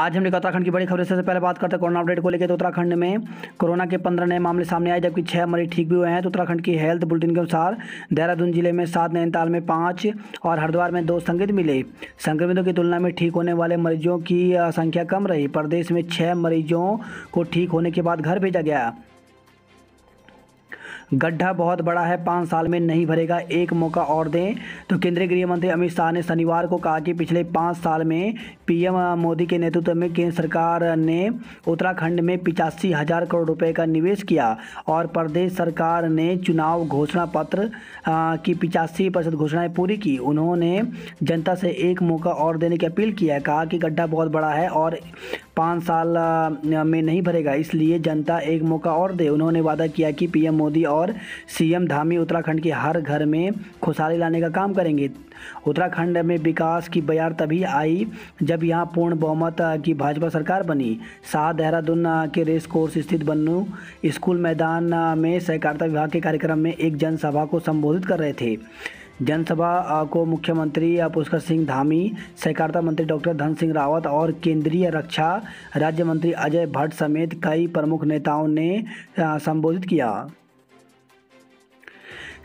आज हमने उत्तराखंड की बड़ी खबर। सबसे पहले बात करते हैं कोरोना अपडेट को लेकर। तो उत्तराखंड में कोरोना के 15 नए मामले सामने आए, जबकि 6 मरीज ठीक भी हुए हैं। तो उत्तराखंड की हेल्थ बुलेटिन के अनुसार देहरादून जिले में 7, नैनीताल में 5 और हरिद्वार में 2 संक्रमित मिले। संक्रमितों की तुलना में ठीक होने वाले मरीजों की संख्या कम रही। प्रदेश में 6 मरीजों को ठीक होने के बाद घर भेजा गया। गड्ढा बहुत बड़ा है, 5 साल में नहीं भरेगा, एक मौका और दें। तो केंद्रीय गृह मंत्री अमित शाह ने शनिवार को कहा कि पिछले 5 साल में पीएम मोदी के नेतृत्व में केंद्र सरकार ने उत्तराखंड में 85,000 करोड़ रुपए का निवेश किया और प्रदेश सरकार ने चुनाव घोषणा पत्र की 85% घोषणाएं पूरी की। उन्होंने जनता से एक मौका और देने की अपील की है। कहा कि गड्ढा बहुत बड़ा है और 5 साल में नहीं भरेगा, इसलिए जनता एक मौका और दे। उन्होंने वादा किया कि पीएम मोदी और सीएम धामी उत्तराखंड के हर घर में खुशहाली लाने का काम करेंगे। उत्तराखंड में विकास की बयार तभी आई जब यहां पूर्ण बहुमत की भाजपा सरकार बनी। शाह देहरादून के रेस कोर्स स्थित बन्नू स्कूल मैदान में सहकारिता विभाग के कार्यक्रम में एक जनसभा को संबोधित कर रहे थे। जनसभा को मुख्यमंत्री पुष्कर सिंह धामी, सहकारिता मंत्री डॉक्टर धन सिंह रावत और केंद्रीय रक्षा राज्य मंत्री अजय भट्ट समेत कई प्रमुख नेताओं ने संबोधित किया।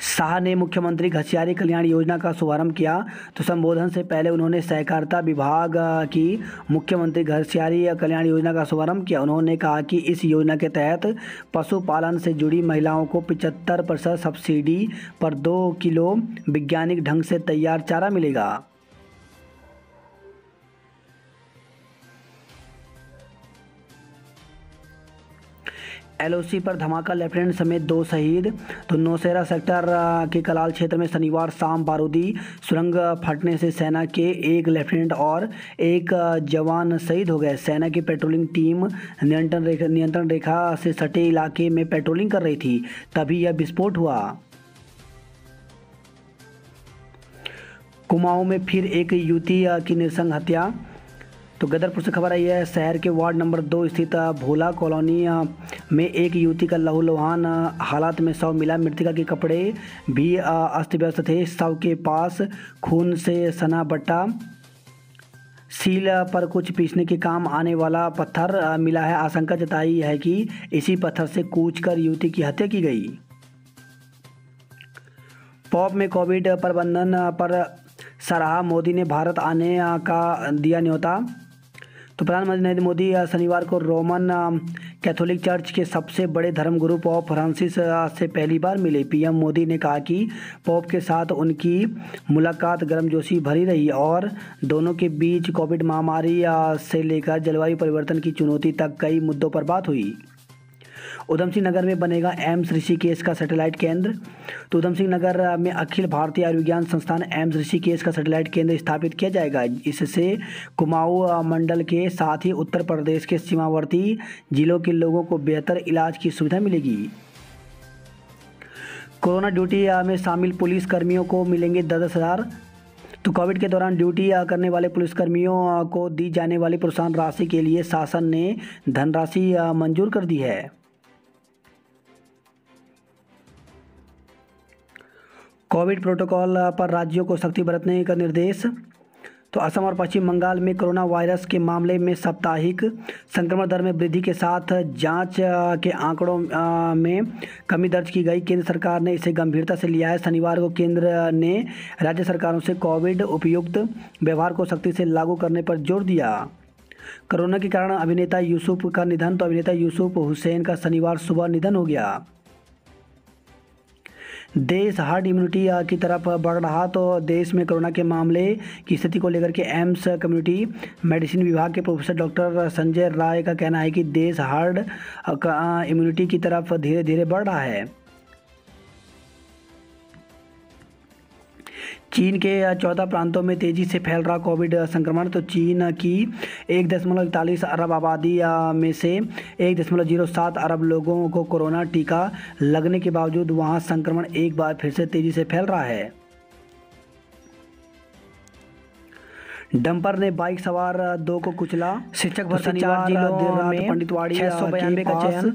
शाह ने मुख्यमंत्री घसियारी कल्याण योजना का शुभारंभ किया। तो संबोधन से पहले उन्होंने सहकारिता विभाग की मुख्यमंत्री घसियारी कल्याण योजना का शुभारंभ किया। उन्होंने कहा कि इस योजना के तहत पशुपालन से जुड़ी महिलाओं को 75% सब्सिडी पर 2 किलो वैज्ञानिक ढंग से तैयार चारा मिलेगा। एलओसी पर धमाका, लेफ्टिनेंट समेत 2 शहीद। तो नौशेरा सेक्टर के कलाल क्षेत्र में शनिवार शाम बारूदी सुरंग फटने से सेना के 1 लेफ्टिनेंट और 1 जवान शहीद हो गए। सेना की पेट्रोलिंग टीम नियंत्रण रेखा से सटे इलाके में पेट्रोलिंग कर रही थी, तभी यह विस्फोट हुआ। कुमाऊं में फिर एक युवती की नृशंस हत्या। तो गदरपुर से खबर आई है। शहर के वार्ड नंबर 2 स्थित भोला कॉलोनी में एक युवती का लहूलुहान हालत में शव मिला। मृतका के कपड़े भी अस्त व्यस्त थे। शव के पास खून से सना बट्टा, सील पर कुछ पीसने के काम आने वाला पत्थर मिला है। आशंका जताई है कि इसी पत्थर से कूचकर युवती की हत्या की गई। पॉप में कोविड प्रबंधन पर सराहा, मोदी ने भारत आने का दिया न्योता। तो प्रधानमंत्री नरेंद्र मोदी शनिवार को रोमन कैथोलिक चर्च के सबसे बड़े धर्मगुरु पॉप फ्रांसिस से पहली बार मिले। पीएम मोदी ने कहा कि पॉप के साथ उनकी मुलाकात गर्मजोशी भरी रही और दोनों के बीच कोविड महामारी से लेकर जलवायु परिवर्तन की चुनौती तक कई मुद्दों पर बात हुई। उधम सिंह नगर में बनेगा एम्स ऋषिकेश का सैटेलाइट केंद्र। तो उधम सिंह नगर में अखिल भारतीय आयुर्विज्ञान संस्थान एम्स ऋषिकेश का सैटेलाइट केंद्र स्थापित किया जाएगा। इससे कुमाऊं मंडल के साथ ही उत्तर प्रदेश के सीमावर्ती जिलों के लोगों को बेहतर इलाज की सुविधा मिलेगी। कोरोना ड्यूटी में शामिल पुलिस कर्मियों को मिलेंगे 10,000। तो कोविड के दौरान ड्यूटी करने वाले पुलिसकर्मियों को दी जाने वाली प्रोत्साहन राशि के लिए शासन ने धनराशि मंजूर कर दी है। कोविड प्रोटोकॉल पर राज्यों को सख्ती बरतने का निर्देश। तो असम और पश्चिम बंगाल में कोरोना वायरस के मामले में साप्ताहिक संक्रमण दर में वृद्धि के साथ जांच के आंकड़ों में कमी दर्ज की गई। केंद्र सरकार ने इसे गंभीरता से लिया है। शनिवार को केंद्र ने राज्य सरकारों से कोविड उपयुक्त व्यवहार को सख्ती से लागू करने पर जोर दिया। कोरोना के कारण अभिनेता यूसुफ का निधन। तो अभिनेता यूसुफ हुसैन का शनिवार सुबह निधन हो गया। देश हर्ड इम्यूनिटी की तरफ बढ़ रहा। तो देश में कोरोना के मामले की स्थिति को लेकर के एम्स कम्युनिटी मेडिसिन विभाग के प्रोफेसर डॉक्टर संजय राय का कहना है कि देश हर्ड इम्यूनिटी की तरफ धीरे धीरे बढ़ रहा है। चीन के 14 प्रांतों में तेजी से फैल रहा कोविड संक्रमण। तो चीन की 1.41 अरब आबादी में से 1.07 अरब लोगों को कोरोना टीका लगने के बावजूद वहां संक्रमण एक बार फिर से तेजी से फैल रहा है। डंपर ने बाइक सवार 2 को कुचला। शिक्षक भर्ती 4 जिलों में पंडितवाड़ी 692 का चयन।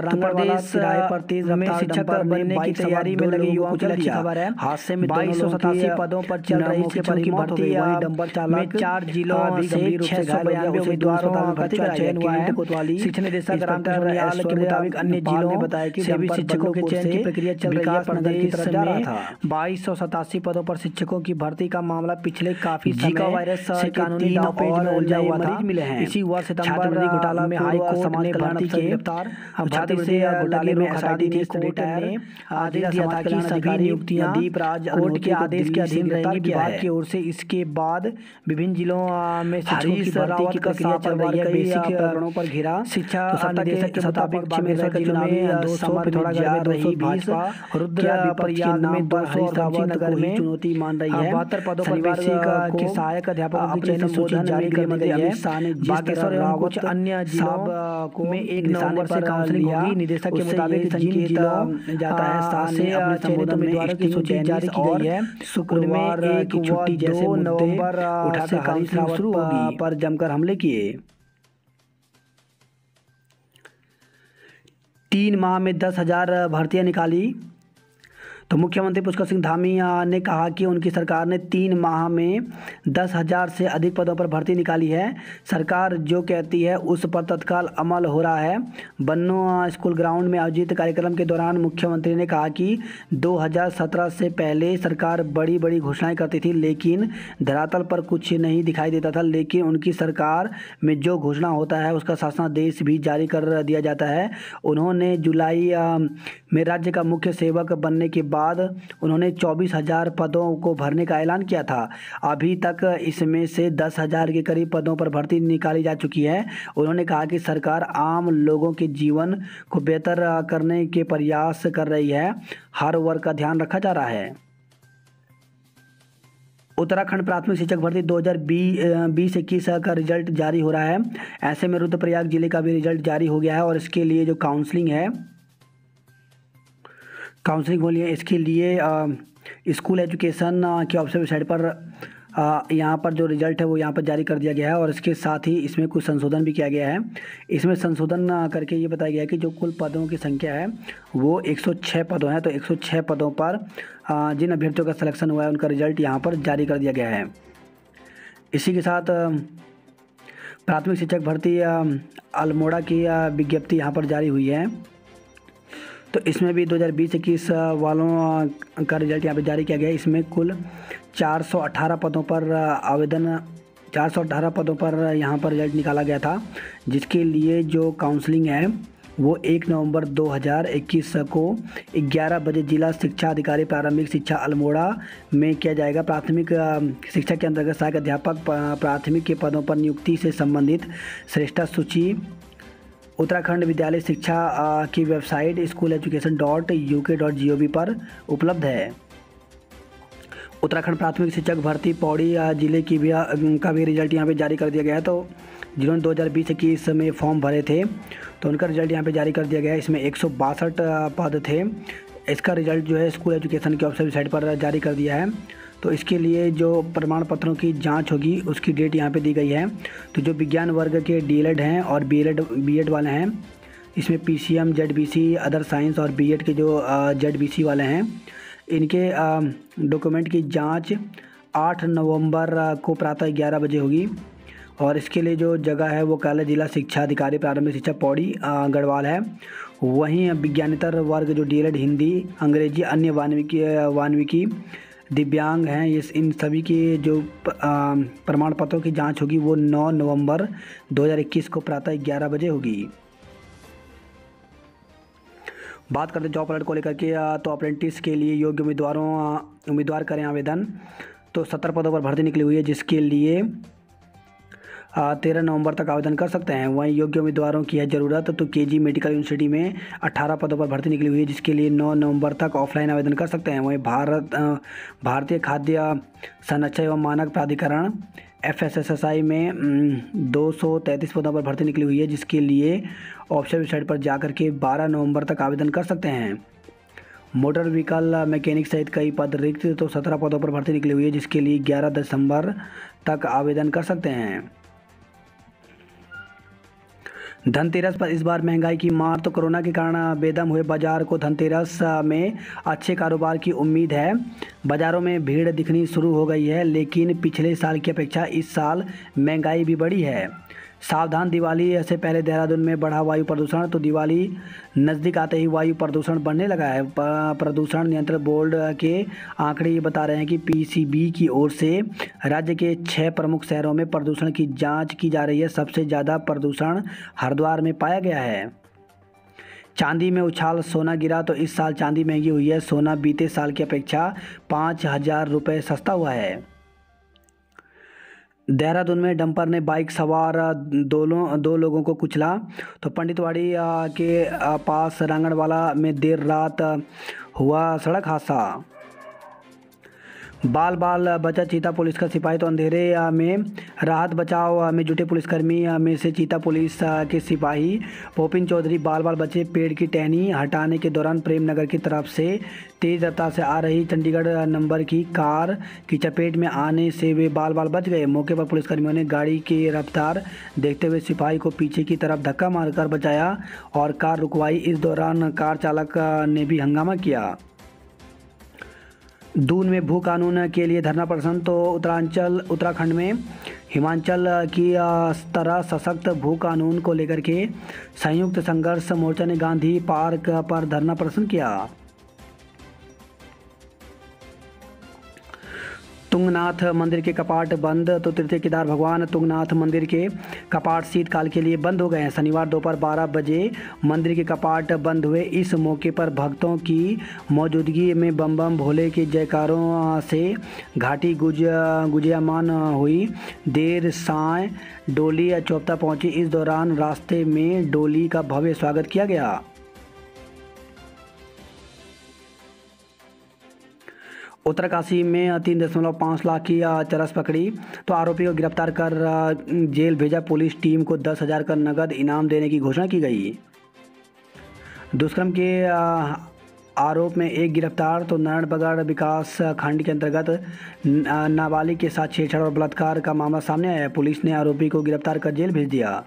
रंगप्रदेश पर तेज रफ्तार डंपर बनने की तैयारी में लगे युवाओं की अच्छी खबर है। हादसे में 2287 पदों पर चल रही शिक्षकों की भर्ती डंपर चालक 4 जिलों से 692 उम्मीदवारों का चयन हुआ है। शिक्षा निदेशक रामकृष्ण नियाल के मुताबिक अन्य जिलों ने बताया कि सभी शिक्षकों के चयन की प्रक्रिया चल रही है। प्रदेश में 2287 पदों पर शिक्षकों की भर्ती का मामला पिछले काफी समय वायरस से कानूनी दांवपेच में उलझा हुआ मरीज मिले हैं। इसी हुआ सितंबर घोटाला में हाई कोर्ट ने भर्ती के गिरफ्तार छात्रवृत्ति घोटाले में एसआईटी ने कोर्ट ने आदेश दिया था कि सभी नियुक्तियां दीपराज कोर्ट के आदेश के अधीन रहेंगी। विभाग की ओर से इसके बाद विभिन्न जिलों में शिक्षकों की भर्ती की प्रक्रिया चल रही है। बेसिक प्रकरणों पर घिरा शिक्षा निदेशक के मुताबिक बागेश्वर के चुनावी 200 पिथौरागढ़ में 220 रुद्र विपक्ष के नाम पर हरिरावत में चुनौती मान रही है। 72 पदों पर बेसिक के सहायक अध्यापकों की चयन सूची जारी कर दी गई है। बागेश्वर एवं कुछ अन्य जिलों में 1 नवंबर से काउंसलिंग होगी। निदेशक के मुताबिक जिन जिलों जाता है 7 से अपने संबोधन उम्मीदवारों की सूची जारी की गई है। शुक्रवार की छुट्टी जैसे 2 नवंबर उठाकर काउंसलिंग शुरू होगी पर जमकर हमले किए। 3 माह में 10,000 भर्तियां निकाली। तो मुख्यमंत्री पुष्कर सिंह धामी ने कहा कि उनकी सरकार ने 3 माह में 10,000 से अधिक पदों पर भर्ती निकाली है। सरकार जो कहती है उस पर तत्काल अमल हो रहा है। बन्नो स्कूल ग्राउंड में आयोजित कार्यक्रम के दौरान मुख्यमंत्री ने कहा कि 2017 से पहले सरकार बड़ी बड़ी घोषणाएं करती थी लेकिन धरातल पर कुछ नहीं दिखाई देता था। लेकिन उनकी सरकार में जो घोषणा होता है उसका शासनादेश भी जारी कर दिया जाता है। उन्होंने जुलाई में राज्य का मुख्य सेवक बनने के बाद उन्होंने 24,000 पदों को भरने का ऐलान किया था। अभी तक इसमें से 10,000 के करीब पदों पर भर्ती निकाली जा चुकी है। उन्होंने कहा कि सरकार आम लोगों के जीवन को बेहतर करने के प्रयास कर रही है। हर वर्ग का ध्यान रखा जा रहा है। उत्तराखंड प्राथमिक शिक्षक भर्ती 2020-21 का रिजल्ट जारी हो रहा है। ऐसे में रुद्रप्रयाग जिले का भी रिजल्ट जारी हो गया है और इसके लिए जो काउंसलिंग बोलिए इसके लिए स्कूल एजुकेशन की ऑफिशियल वेबसाइट पर यहाँ पर जो रिज़ल्ट है वो यहाँ पर जारी कर दिया गया है और इसके साथ ही इसमें कुछ संशोधन भी किया गया है। इसमें संशोधन करके ये बताया गया है कि जो कुल पदों की संख्या है वो 106 पदों हैं। तो 106 पदों पर जिन अभ्यर्थियों का सिलेक्शन हुआ है उनका रिज़ल्ट यहाँ पर जारी कर दिया गया है। इसी के साथ प्राथमिक शिक्षक भर्ती अल्मोड़ा की विज्ञप्ति यहाँ पर जारी हुई है। तो इसमें भी 2020-21 वालों का रिजल्ट यहाँ पे जारी किया गया है। इसमें कुल 418 पदों पर 418 पदों पर यहाँ पर रिजल्ट निकाला गया था, जिसके लिए जो काउंसलिंग है वो 1 नवंबर 2021 को 11 बजे जिला शिक्षा अधिकारी प्रारंभिक शिक्षा अल्मोड़ा में किया जाएगा। प्राथमिक शिक्षा के अंतर्गत सहायक अध्यापक प्राथमिक के पदों पर नियुक्ति से संबंधित श्रेष्ठता सूची उत्तराखंड विद्यालय शिक्षा की वेबसाइट school-education.uk.gov पर उपलब्ध है। उत्तराखंड प्राथमिक शिक्षक भर्ती पौड़ी जिले की भी का भी रिजल्ट यहाँ पे जारी कर दिया गया है। तो जिन्होंने 2020-21 में फॉर्म भरे थे तो उनका रिजल्ट यहाँ पे जारी कर दिया गया है। इसमें 162 पद थे। इसका रिजल्ट जो है स्कूल एजुकेशन की ऑफिशियल वेबसाइट पर जारी कर दिया है। तो इसके लिए जो प्रमाण पत्रों की जांच होगी उसकी डेट यहाँ पे दी गई है। तो जो विज्ञान वर्ग के डीएलएड हैं और बीएड वाले हैं, इसमें पीसीएम, जेडबीसी, अदर साइंस और बीएड के जो जेडबीसी वाले हैं, इनके डॉक्यूमेंट की जांच 8 नवंबर को प्रातः 11 बजे होगी। और इसके लिए जो जगह है वो कल जिला शिक्षा अधिकारी प्रारंभिक शिक्षा पौड़ी गढ़वाल है। वहीं विज्ञानेतर वर्ग जो डीएलएड हिंदी, अंग्रेजी, अन्य वाल्मीकि दिव्यांग हैं, इन सभी के जो प्रमाण पत्रों की जांच होगी वो 9 नवंबर 2021 को प्रातः 11 बजे होगी। बात करते जॉब अलर्ट को लेकर के, तो अप्रेंटिस के लिए योग्य उम्मीदवार करें आवेदन। तो 70 पदों पर भर्ती निकली हुई है, जिसके लिए 13 नवंबर तक आवेदन कर सकते हैं। वहीं योग्य उम्मीदवारों की है ज़रूरत। तो केजी मेडिकल यूनिवर्सिटी में 18 पदों पर भर्ती निकली हुई है, जिसके लिए 9 नवंबर तक ऑफलाइन आवेदन कर सकते हैं। वहीं भारतीय खाद्य संरक्षण एवं मानक प्राधिकरण FSSSI में 233 पदों पर भर्ती निकली हुई है, जिसके लिए ऑफिशियल वेबसाइट पर जाकर के 12 नवंबर तक आवेदन कर सकते हैं। मोटर व्हीकल मैकेनिक सहित कई पद रिक्त। तो 17 पदों पर भर्ती निकली हुई है, जिसके लिए 11 दिसंबर तक आवेदन कर सकते हैं। धनतेरस पर इस बार महंगाई की मार, तो कोरोना के कारण बेदम हुए बाजार को धनतेरस में अच्छे कारोबार की उम्मीद है। बाजारों में भीड़ दिखनी शुरू हो गई है, लेकिन पिछले साल की अपेक्षा इस साल महंगाई भी बढ़ी है। सावधान, दिवाली से पहले देहरादून में बढ़ा वायु प्रदूषण, तो दिवाली नज़दीक आते ही वायु प्रदूषण बढ़ने लगा है। प्रदूषण नियंत्रण बोर्ड के आंकड़े ये बता रहे हैं कि पीसीबी की ओर से राज्य के 6 प्रमुख शहरों में प्रदूषण की जांच की जा रही है। सबसे ज़्यादा प्रदूषण हरिद्वार में पाया गया है। चांदी में उछाल, सोना गिरा, तो इस साल चांदी महंगी हुई है। सोना बीते साल की अपेक्षा 5,000 रुपये सस्ता हुआ है। देहरादून में डंपर ने बाइक सवार दो लोगों को कुचला, तो पंडितवाड़ी के पास रांगणवाला में देर रात हुआ सड़क हादसा। बाल बाल बचा चीता पुलिस का सिपाही, तो अंधेरे में राहत बचाव में जुटे पुलिसकर्मी में से चीता पुलिस के सिपाही पोपिन चौधरी बाल बाल बचे। पेड़ की टहनी हटाने के दौरान प्रेम नगर की तरफ से तेज रफ्तार से आ रही चंडीगढ़ नंबर की कार की चपेट में आने से वे बाल बाल बच गए। मौके पर पुलिसकर्मियों ने गाड़ी की रफ्तार देखते हुए सिपाही को पीछे की तरफ धक्का मारकर बचाया और कार रुकवाई। इस दौरान कार चालक ने भी हंगामा किया। दून में भू कानून के लिए धरना प्रदर्शन, तो उत्तराखंड में हिमाचल की तरह सशक्त भू कानून को लेकर के संयुक्त संघर्ष मोर्चा ने गांधी पार्क पर धरना प्रदर्शन किया। तुंगनाथ मंदिर के कपाट बंद, तो तृतीय केदार भगवान तुंगनाथ मंदिर के कपाट शीतकाल के लिए बंद हो गए हैं। शनिवार दोपहर 12 बजे मंदिर के कपाट बंद हुए। इस मौके पर भक्तों की मौजूदगी में बम बम भोले के जयकारों से घाटी गुंजायमान हुई। देर साय डोली चौपता पहुंची। इस दौरान रास्ते में डोली का भव्य स्वागत किया गया। उत्तरकाशी में 3.5 लाख की चरस पकड़ी, तो आरोपी को गिरफ्तार कर जेल भेजा। पुलिस टीम को 10,000 का नगद इनाम देने की घोषणा की गई। दुष्कर्म के आरोप में एक गिरफ्तार, तो नारायणबगड़ विकास खंड के अंतर्गत नाबालिग के साथ छेड़छाड़ और बलात्कार का मामला सामने आया है। पुलिस ने आरोपी को गिरफ्तार कर जेल भेज दिया।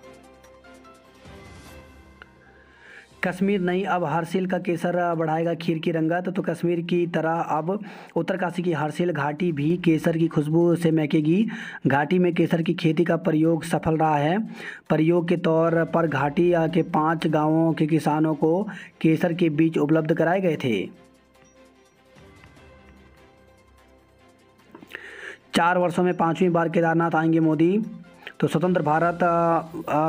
कश्मीर नहीं, अब हरसिल का केसर बढ़ाएगा खीर की रंगत, तो कश्मीर की तरह अब उत्तरकाशी की हरसिल घाटी भी केसर की खुशबू से महकेगी। घाटी में केसर की खेती का प्रयोग सफल रहा है। प्रयोग के तौर पर घाटी के 5 गांवों के किसानों को केसर के बीज उपलब्ध कराए गए थे। 4 वर्षों में 5वीं बार केदारनाथ आएंगे मोदी, तो स्वतंत्र भारत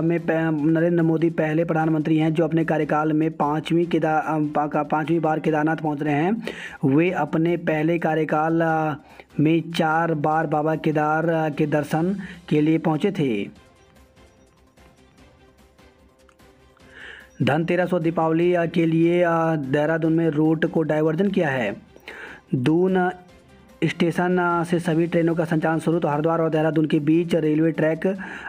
में नरेंद्र मोदी पहले प्रधानमंत्री हैं जो अपने कार्यकाल में 5वीं बार केदारनाथ पहुंच रहे हैं। वे अपने पहले कार्यकाल में 4 बार बाबा केदार के दर्शन के लिए पहुंचे थे। धनतेरस और दीपावली के लिए देहरादून में रूट को डायवर्जन किया है। दून स्टेशन से सभी ट्रेनों का संचालन शुरू, तो हरिद्वार और देहरादून के बीच रेलवे ट्रैक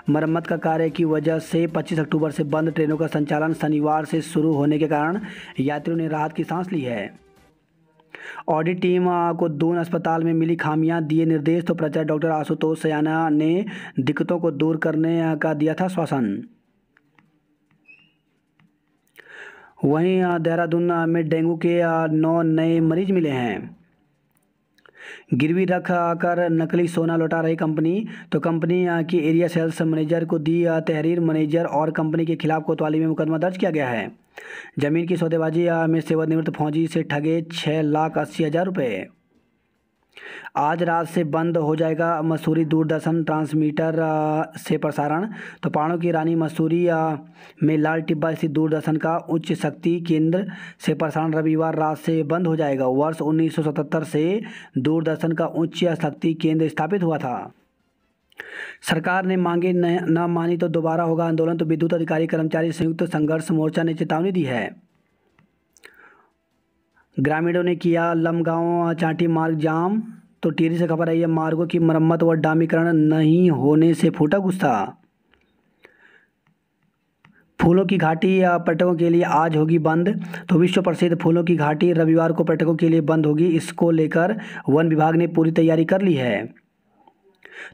मरम्मत का कार्य की वजह से 25 अक्टूबर से बंद ट्रेनों का संचालन शनिवार से शुरू होने के कारण यात्रियों ने राहत की सांस ली है। ऑडिट टीम को दून अस्पताल में मिली खामियां, दिए निर्देश, तो प्राचार्य डॉक्टर आशुतोष सयाना ने दिक्कतों को दूर करने का दिया था आश्वासन। वहीं देहरादून में डेंगू के 9 नए मरीज मिले हैं। गिरवी रख कर नकली सोना लौटा रही कंपनी, तो कंपनी की एरिया सेल्स मैनेजर को दी तहरीर। मैनेजर और कंपनी के खिलाफ कोतवाली में मुकदमा दर्ज किया गया है। जमीन की सौदेबाजी में सेवानिवृत्त फौजी से ठगे 6,80,000 रुपये। आज रात से बंद हो जाएगा मसूरी दूरदर्शन ट्रांसमीटर से प्रसारण, तो पहाड़ों की रानी मसूरी में लाल टिब्बा स्थित दूरदर्शन का उच्च शक्ति केंद्र से प्रसारण रविवार रात से बंद हो जाएगा। वर्ष 1977 से दूरदर्शन का उच्च शक्ति केंद्र स्थापित हुआ था। सरकार ने मांगे न मानी तो दोबारा होगा आंदोलन, तो विद्युत अधिकारी कर्मचारी संयुक्त संघर्ष मोर्चा ने चेतावनी दी है। ग्रामीणों ने किया लमगांव चांटी मार्ग जाम, तो टिहरी से खबर आई है मार्गों की मरम्मत व डामरीकरण नहीं होने से फूटा गुस्सा। फूलों की घाटी पर्यटकों के लिए आज होगी बंद, तो विश्व प्रसिद्ध फूलों की घाटी रविवार को पर्यटकों के लिए बंद होगी। इसको लेकर वन विभाग ने पूरी तैयारी कर ली है।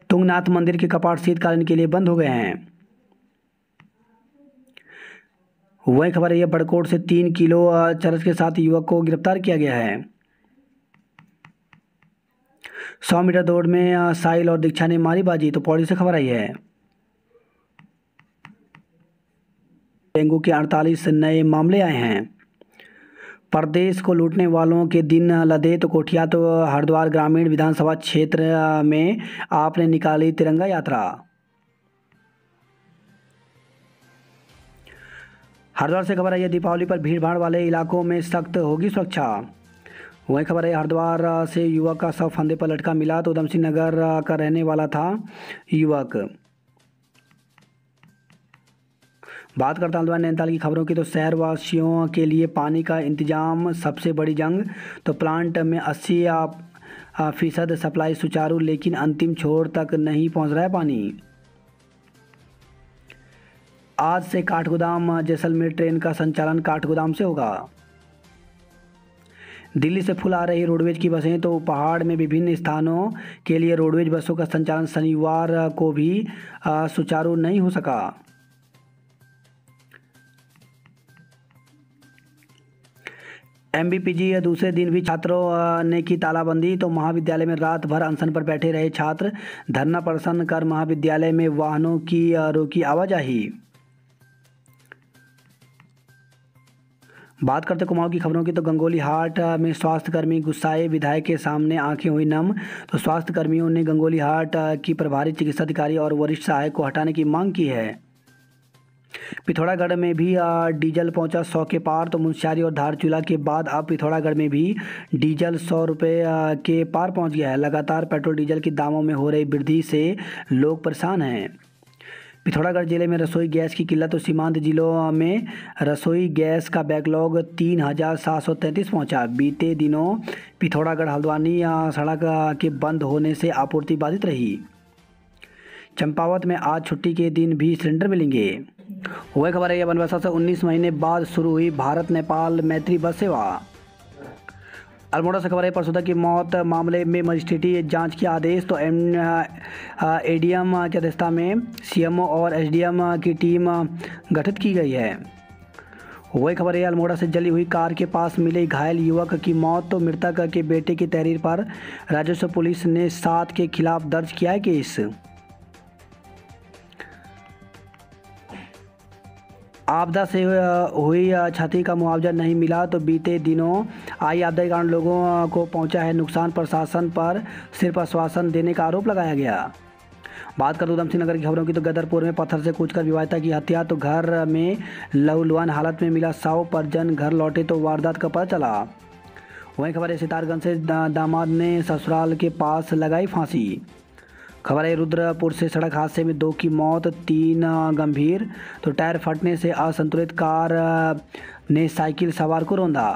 तुंगनाथ मंदिर के कपाट शीतकालीन के लिए बंद हो गए हैं। वही खबर है, बड़कोट से 3 किलो चरस के साथ युवक को गिरफ्तार किया गया है। 100 मीटर दौड़ में साहिल और दीक्षा ने मारी बाजी, तो पौड़ी से खबर आई है। डेंगू के 48 नए मामले आए हैं। प्रदेश को लूटने वालों के दिन लदे, तो कोठिया तो हरिद्वार ग्रामीण विधानसभा क्षेत्र में आपने निकाली तिरंगा यात्रा। हरिद्वार से खबर आई है, दीपावली पर भीड़ भाड़ वाले इलाकों में सख्त होगी सुरक्षा। वही खबर है, हरिद्वार से युवक का शव फंदे पर लटका मिला, तो उधम सिंह नगर का रहने वाला था युवक। बात करता हूँ नैनीताल की खबरों की, तो शहरवासियों के लिए पानी का इंतजाम सबसे बड़ी जंग। तो प्लांट में 80% सप्लाई सुचारू, लेकिन अंतिम छोर तक नहीं पहुंच रहा है पानी। आज से काठगोदाम जैसलमेर ट्रेन का संचालन काठगोदाम से होगा। दिल्ली से फुल आ रही रोडवेज की बसें, तो पहाड़ में विभिन्न स्थानों के लिए रोडवेज बसों का संचालन शनिवार को भी सुचारू नहीं हो सका। MBPG दूसरे दिन भी छात्रों ने की तालाबंदी, तो महाविद्यालय में रात भर अनशन पर बैठे रहे छात्र। धरना प्रदर्शन कर महाविद्यालय में वाहनों की रोकी आवाजाही। बात करते कुमाऊं की खबरों की, तो गंगोली हाट में स्वास्थ्यकर्मी गुस्साए, विधायक के सामने आंखें हुई नम। तो स्वास्थ्य कर्मियों ने गंगोली हाट की प्रभारी चिकित्सा अधिकारी और वरिष्ठ सहायक को हटाने की मांग की है। पिथौरागढ़ में भी डीजल पहुंचा 100 के पार, तो मुंशियारी और धारचूला के बाद अब पिथौरागढ़ में भी डीजल 100 रुपये के पार पहुंच गया है। लगातार पेट्रोल डीजल के दामों में हो रही वृद्धि से लोग परेशान हैं। पिथौरागढ़ जिले में रसोई गैस की किल्लत, तो सीमांत जिलों में रसोई गैस का बैकलॉग 3733 पहुंचा। बीते दिनों पिथौरागढ़ हल्द्वानी सड़क के बंद होने से आपूर्ति बाधित रही। चंपावत में आज छुट्टी के दिन भी सिलेंडर मिलेंगे। वही खबर है, बनबसा से 19 महीने बाद शुरू हुई भारत नेपाल मैत्री बस सेवा। अल्मोड़ा से खबर है, परसुदा की मौत मामले में मजिस्ट्रेटी जांच के आदेश। तो ADM की अध्यक्षता में CMO और SDM की टीम गठित की गई है। वही खबर है, अल्मोड़ा से जली हुई कार के पास मिले घायल युवक की मौत, तो मृतक के बेटे की तहरीर पर राजस्व पुलिस ने 7 के खिलाफ दर्ज किया है केस। आपदा से हुई क्षति का मुआवजा नहीं मिला, तो बीते दिनों आई आपदा के कारण लोगों को पहुंचा है नुकसान। प्रशासन पर सिर्फ आश्वासन देने का आरोप लगाया गया। बात कर उधम सिंह नगर की खबरों की, तो गदरपुर में पत्थर से कूचकर विवाहिता की हत्या, तो घर में लहूलुहान हालत में मिला शव, परिजन घर लौटे तो वारदात का पता चला। वहीं खबर है, सितारगंज से दामाद ने ससुराल के पास लगाई फांसी। खबर है, रुद्रपुर से सड़क हादसे में 2 की मौत, 3 गंभीर। तो टायर फटने से असंतुलित कार ने साइकिल सवार को रौंदा।